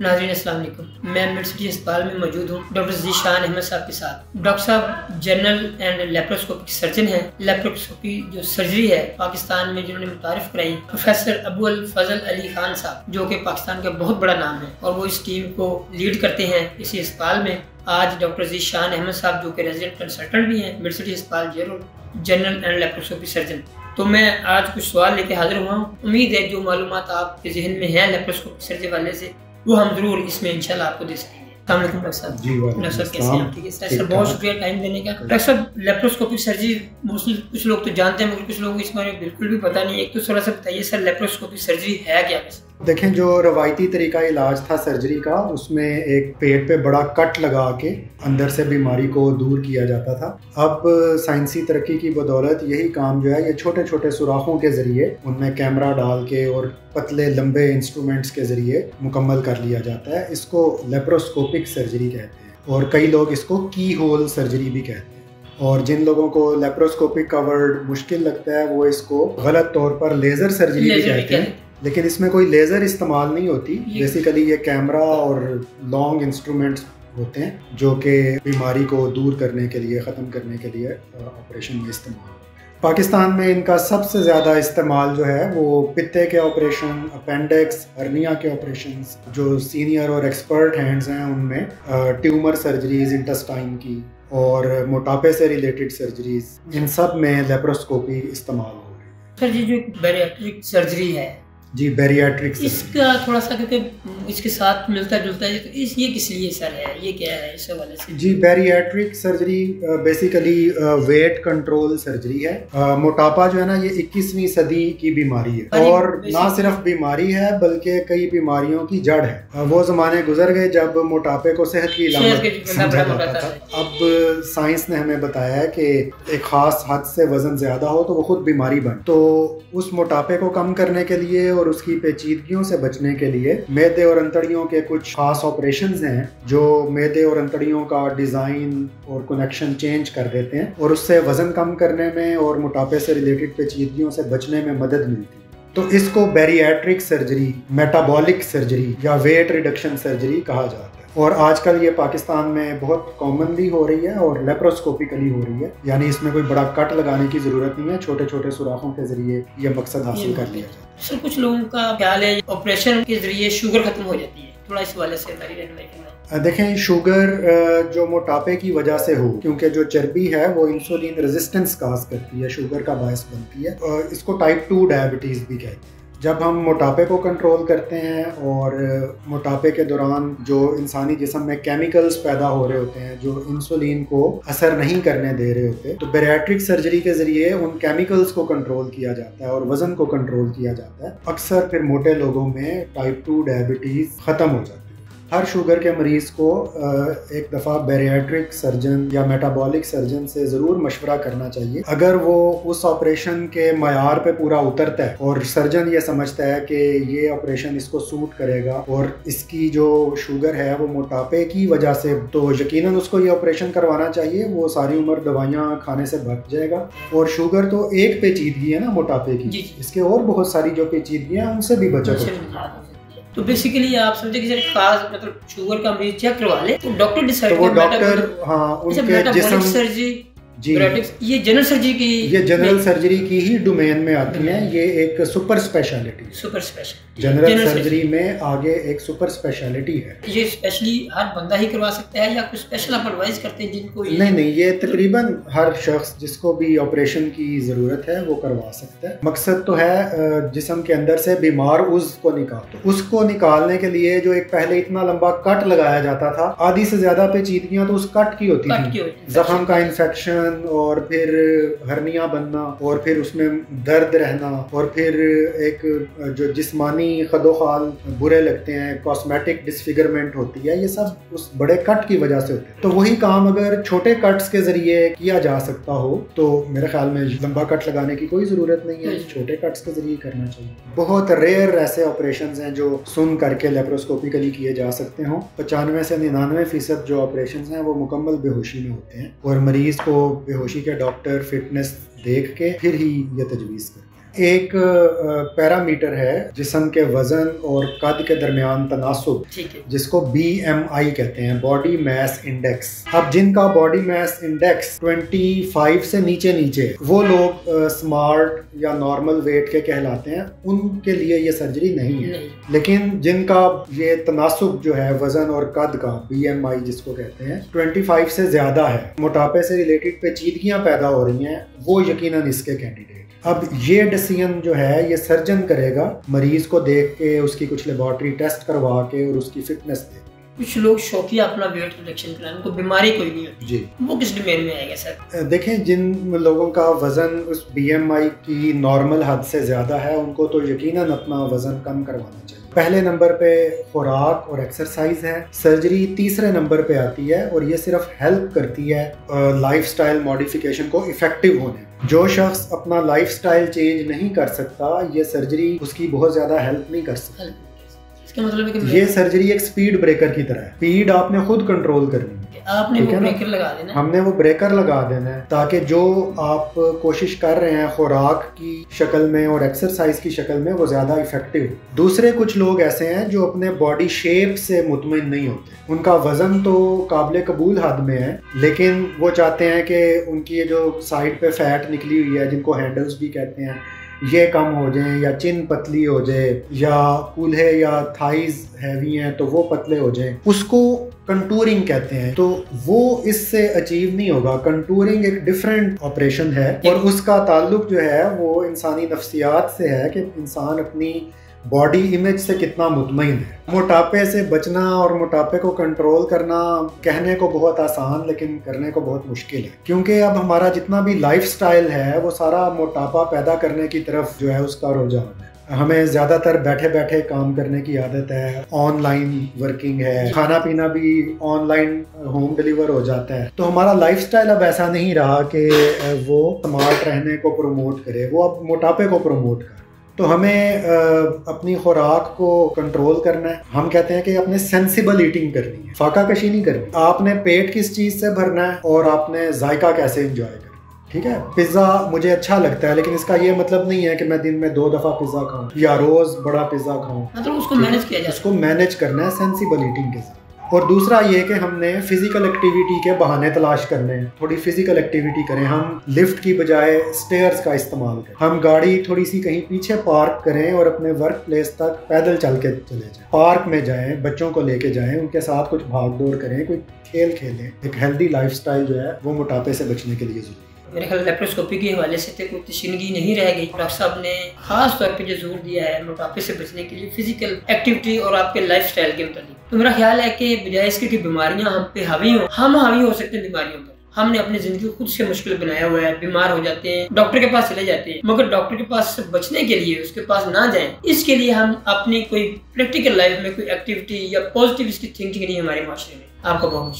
नाज़रीन अस्सलाम वालेकुम। मैं मेडसिटी अस्पताल में मौजूद हूँ डॉक्टर ज़ीशान अहमद साहब के साथ। डॉक्टर साहब जनरल एंड लेप्रोस्कोपिक सर्जन हैं। लेप्रोस्कोपी जो सर्जरी है पाकिस्तान में जिन्होंने मुतारिफ कराई प्रोफेसर अबुल फजल अली खान साहब, जो कि पाकिस्तान का बहुत बड़ा नाम है और वो इस टीम को लीड करते हैं इसी अस्पताल में। आज डॉक्टर ज़ीशान अहमद साहब जो कि रेजिडेंट कंसल्टेंट भी हैं मेडसिटी अस्पताल जनरल एंड लेप्रोस्कोपी सर्जन। तो मैं आज कुछ सवाल लेके हाजिर हुआ हूँ। उम्मीद है जो मालूमात आपके जहन में है लेप्रोस्कोपी सर्जरी वाले से वो हम जरूर इसमें इंशाल्लाह आपको दे सकेंगे। डॉक्टर साहब कैसे हैं? ठीक है सर, बहुत शुक्रिया टाइम देने का। डॉक्टर साहब लेप्रोस्कोपी सर्जरी मोस्टली कुछ लोग तो जानते हैं मगर कुछ लोगों को इस बारे में बिल्कुल भी पता नहीं है। एक तो थोड़ा सा बताइए सर, लेप्रोस्कोपी सर्जरी है क्या? देखें, जो रवायती तरीका इलाज था सर्जरी का, उसमें एक पेट पे बड़ा कट लगा के अंदर से बीमारी को दूर किया जाता था। अब साइंसी तरक्की की बदौलत यही काम जो है ये छोटे छोटे सुराखों के ज़रिए उनमें कैमरा डाल के और पतले लंबे इंस्ट्रूमेंट्स के ज़रिए मुकम्मल कर लिया जाता है। इसको लेप्रोस्कोपिक सर्जरी कहते हैं और कई लोग इसको की होल सर्जरी भी कहते हैं। और जिन लोगों को लेप्रोस्कोपिक का वर्ड मुश्किल लगता है वो इसको गलत तौर पर लेज़र सर्जरी भी कहते हैं, लेकिन इसमें कोई लेज़र इस्तेमाल नहीं होती। बेसिकली ये कैमरा और लॉन्ग इंस्ट्रूमेंट्स होते हैं जो कि बीमारी को दूर करने के लिए, ख़त्म करने के लिए ऑपरेशन में इस्तेमाल होते हैं। पाकिस्तान में इनका सबसे ज़्यादा इस्तेमाल जो है वो पित्ते के ऑपरेशन, अपेंडिक्स, हर्निया के ऑपरेशन, जो सीनियर और एक्सपर्ट हैंड्स हैं उनमें ट्यूमर सर्जरीज इंटेस्टाइन की और मोटापे से रिलेटेड सर्जरीज, इन सब में लेप्रोस्कोपी इस्तेमाल हो रही है। सर जी, जो बैरिएट्रिक सर्जरी है जी, बैरिएट्रिक इसका थोड़ा सा क्योंकि इसके साथ मिलता जुलता है, तो ये किस लिए सर है, ये क्या है इस हवाले से? जी, bariatric surgery basically weight control surgery है। मोटापा जो है ना, ये 21वीं सदी की बीमारी है और ना सिर्फ बीमारी है बल्कि कई बीमारियों की जड़ है। वो ज़माने गुजर गए जब मोटापे को सेहत की इलामत समझा जाता था। अब साइंस ने हमें बताया है कि एक खास हद से वजन ज्यादा हो तो वो खुद बीमारी बन, तो उस मोटापे को कम करने के लिए और उसकी पेचीदगियों से बचने के लिए मैदे और अंतड़ियों के कुछ खास ऑपरेशंस हैं जो मैदे और अंतड़ियों का डिजाइन और कनेक्शन चेंज कर देते हैं और उससे वजन कम करने में और मोटापे से रिलेटेड पेचीदगियों से बचने में मदद मिलती है। तो इसको बैरिएट्रिक सर्जरी, मेटाबॉलिक सर्जरी या वेट रिडक्शन सर्जरी कहा जाता है और आजकल ये पाकिस्तान में बहुत कॉमनली हो रही है और लेप्रोस्कोपिकली हो रही है। यानी इसमें कोई बड़ा कट लगाने की जरूरत नहीं है, छोटे छोटे सुराखों के जरिए ये मकसद हासिल कर लिया जाता है। सर, कुछ लोगों का ख्याल है ऑपरेशन के जरिए शुगर खत्म हो जाती है, थोड़ा इस वाले से देखें, शुगर जो मोटापे की वजह से हो, क्योंकि जो चर्बी है वो इंसुलिन रेजिस्टेंस काज करती है, शुगर का बायस बनती है। इसको टाइप 2 डायबिटीज़ भी कहते हैं। जब हम मोटापे को कंट्रोल करते हैं और मोटापे के दौरान जो इंसानी जिस्म में केमिकल्स पैदा हो रहे होते हैं जो इंसुलिन को असर नहीं करने दे रहे होते, तो बैरिएट्रिक सर्जरी के जरिए उन केमिकल्स को कंट्रोल किया जाता है और वजन को कंट्रोल किया जाता है। अक्सर फिर मोटे लोगों में टाइप 2 डायबिटीज़ ख़त्म हो जाती है। हर शुगर के मरीज को एक दफ़ा बैरिएट्रिक सर्जन या मेटाबॉलिक सर्जन से ज़रूर मशवरा करना चाहिए। अगर वो उस ऑपरेशन के मयार पे पूरा उतरता है और सर्जन ये समझता है कि ये ऑपरेशन इसको सूट करेगा और इसकी जो शुगर है वो मोटापे की वजह से, तो यकीनन उसको ये ऑपरेशन करवाना चाहिए। वो सारी उम्र दवाइयाँ खाने से बच जाएगा। और शुगर तो एक पेचीदगी है ना मोटापे की, इसके और बहुत सारी जो पेचीदगियाँ हैं उनसे भी बचा। तो बेसिकली आप समझे कि सर खास मतलब शुगर का मरीज चेक करवा ले तो डॉक्टर डिसाइड तो वो डॉक्टर उनके जिस्म सर्जरी जी, ये जनरल सर्जरी की, ये जनरल सर्जरी की ही डोमेन में आती है। ये एक सुपर स्पेशलिटी जनरल सर्जरी में आगे एक सुपर स्पेशलिटी है। ये स्पेशली हर बंदा ही करवा सकता है या कुछ स्पेशल आप एडवाइस करते हैं जिनको? नहीं, ये तकरीबन हर शख्स जिसको भी ऑपरेशन की जरूरत है वो करवा सकता है। मकसद तो है जिस्म के अंदर से बीमार उज़्व को उसको निकालने के लिए जो एक पहले इतना लंबा कट लगाया जाता था, आधी से ज्यादा पेचीदगियां तो उस कट की होती थी। जख्म का इन्फेक्शन और फिर हर्निया बनना और फिर उसमें दर्द रहना और फिर एक जो जिस्मानी खदोखाल बुरे लगते हैं, कॉस्मेटिक डिसफिगरमेंट होती है, ये सब उस बड़े कट की वजह से होते हैं। तो वही काम अगर छोटे कट्स के जरिए किया जा सकता हो तो मेरे ख्याल में लंबा कट लगाने की कोई जरूरत नहीं है, छोटे कट्स के जरिए करना चाहिए। बहुत रेयर ऐसे ऑपरेशंस हैं जो सुन करके लेप्रोस्कोपिकली किए जा सकते हो। 95 से 99% जो ऑपरेशंस हैं वो मुकम्मल बेहोशी में होते हैं और मरीज को बेहोशी के डॉक्टर फिटनेस देख के फिर ही ये तजवीज़ करते हैं। एक पैरामीटर है जिस्म के वजन और कद के दरमियान तनासुब, जिसको BMI कहते हैं, बॉडी मैस इंडेक्स। अब जिनका बॉडी मैस इंडेक्स 25 से नीचे वो लोग स्मार्ट या नॉर्मल वेट के कहलाते हैं, उनके लिए ये सर्जरी नहीं है। लेकिन जिनका ये तनासुब जो है वजन और कद का, BMI जिसको कहते हैं, 25 से ज्यादा है, मोटापे से रिलेटेड पेचीदगियां पैदा हो रही हैं, वो यकीनन इसके कैंडिडेट। अब ये डिसीजन जो है ये सर्जन करेगा, मरीज को देख के, उसकी कुछ लेबोरेटरी टेस्ट करवा के और उसकी फिटनेस देख। कुछ लोग शौकिया अपना वेट रिडक्शन कराएं, उनको बीमारी कोई नहीं होती जी, वो किस डोमेन में आएगा सर? देखें, जिन लोगों का वजन उस BMI की नॉर्मल हद से ज्यादा है, उनको तो यकीनन अपना वजन कम करवाना चाहिए। पहले नंबर पे खुराक और एक्सरसाइज है। सर्जरी तीसरे नंबर पे आती है और ये सिर्फ हेल्प करती है लाइफस्टाइल मॉडिफिकेशन को इफेक्टिव होने। जो शख्स अपना लाइफस्टाइल चेंज नहीं कर सकता, ये सर्जरी उसकी बहुत ज्यादा हेल्प नहीं कर सकती। इसका मतलब है कि ये सर्जरी एक स्पीड ब्रेकर की तरह है, स्पीड आपने खुद कंट्रोल करनी है। आपने वो ब्रेकर लगा देना, हमने वो ब्रेकर लगा देना है, ताकि जो आप कोशिश कर रहे हैं खुराक की शक्ल में और एक्सरसाइज की शक्ल में, वो ज्यादा इफेक्टिव हो। दूसरे कुछ लोग ऐसे हैं जो अपने बॉडी शेप से मुतमिन नहीं होते, उनका वजन तो काबिल कबूल हद में है, लेकिन वो चाहते हैं कि उनकी ये जो साइड पे फैट निकली हुई है, जिनको हैंडल्स भी कहते हैं, ये कम हो जाए, या चिन पतली हो जाए, या कूल्हे या थाइज हैवी हैं तो वो पतले हो जाए, उसको कंटूरिंग कहते हैं। तो वो इससे अचीव नहीं होगा। कंटूरिंग एक डिफरेंट ऑपरेशन है और उसका ताल्लुक जो है वो इंसानी नफ्सियात से है कि इंसान अपनी बॉडी इमेज से कितना मुतमईन है। मोटापे से बचना और मोटापे को कंट्रोल करना कहने को बहुत आसान, लेकिन करने को बहुत मुश्किल है, क्योंकि अब हमारा जितना भी लाइफस्टाइल है वो सारा मोटापा पैदा करने की तरफ जो है उसका रुझान है। हमें ज्यादातर बैठे बैठे काम करने की आदत है, ऑनलाइन वर्किंग है, खाना पीना भी ऑनलाइन होम डिलीवर हो जाता है। तो हमारा लाइफस्टाइल अब ऐसा नहीं रहा कि वो स्मार्ट रहने को प्रमोट करे, वो अब मोटापे को प्रमोट करे। तो हमें अपनी खुराक को कंट्रोल करना है। हम कहते हैं कि अपने सेंसिबल ईटिंग करनी है, फाका कशी नहीं करनी। आपने पेट किस चीज से भरना है और आपने जायका कैसे एंजॉय करना है। ठीक है, पिज्जा मुझे अच्छा लगता है, लेकिन इसका ये मतलब नहीं है कि मैं दिन में 2 दफा पिज्जा खाऊं या रोज बड़ा पिज्जा खाऊं। मतलब उसको मैनेज किया जाए, उसको मैनेज करना है सेंसिबल ईटिंग के साथ। और दूसरा ये कि हमने फिजिकल एक्टिविटी के बहाने तलाश करने हैं। थोड़ी फिजिकल एक्टिविटी करें, हम लिफ्ट की बजाय स्टेयर्स का इस्तेमाल करें, हम गाड़ी थोड़ी सी कहीं पीछे पार्क करें और अपने वर्क प्लेस तक पैदल चल के चले जाएं। पार्क में जाएं, बच्चों को लेके जाएं, उनके साथ कुछ भाग दौड़ करें, कोई खेल खेलें। एक हेल्दी लाइफस्टाइल जो है वो मोटापे से बचने के लिए जरूरी है। मेरे ख्याल लेप्रोस्कोपी के हवाले से तो कोई तशनीगी नहीं रह गई। डॉक्टर साहब ने खास तौर पे जो जोर दिया है मोटापे से बचने के लिए फिजिकल एक्टिविटी और आपके लाइफस्टाइल के मुताबिक, तो मेरा ख्याल है कि बजाय इसके कि बीमारियां हम पे हावी हो, हम हावी हो सकते हैं बीमारियों पर। हमने अपनी जिंदगी खुद से मुश्किल बनाया हुआ है, बीमार हो जाते हैं, डॉक्टर के पास चले जाते हैं, मगर डॉक्टर के पास से बचने के लिए उसके पास ना जाएं। इसके लिए हम अपनी कोई प्रैक्टिकल लाइफ में कोई एक्टिविटी या पॉजिटिव इसकी थिंकिंग नहीं हमारे माशरे में। आपका बहुत